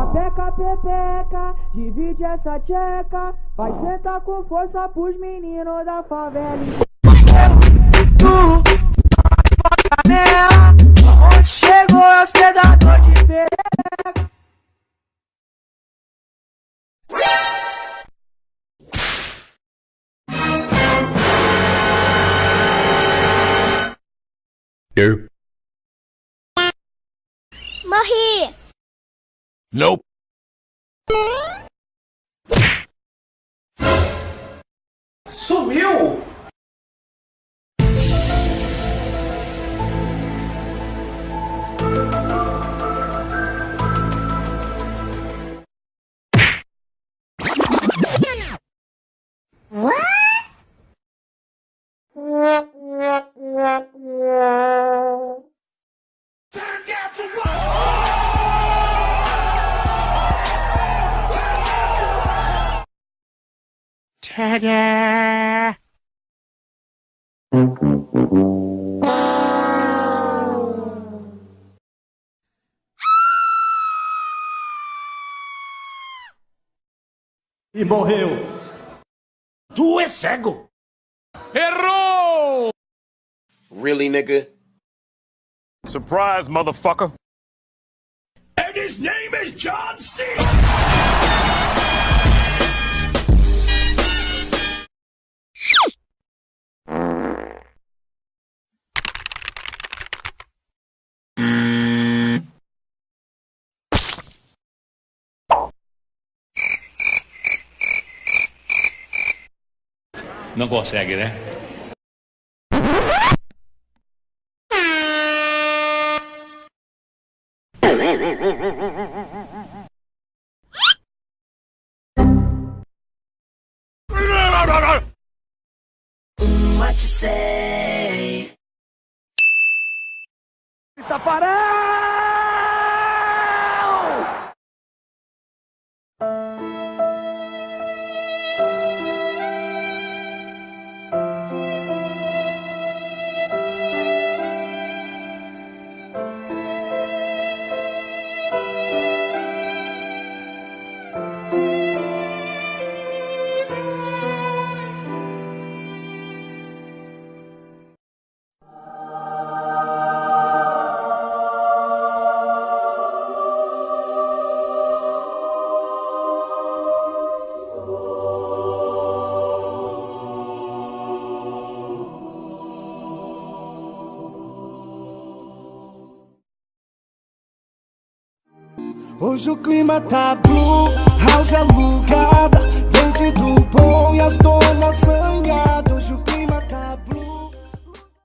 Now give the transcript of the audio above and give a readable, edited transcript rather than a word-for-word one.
Sapeca, pepeca, divide essa tcheca. Vai sentar com força pros meninos da favela. Onde chegou é os predadores de perereca. Morri! Nope. Sumiu! Ta-da! E morreu. Tu é cego! Errou! Really, nigga? Surprise, motherfucker! And his name is John C. Não consegue, né? What you say? Tafarel! Hoje o clima tá blue, house alugada.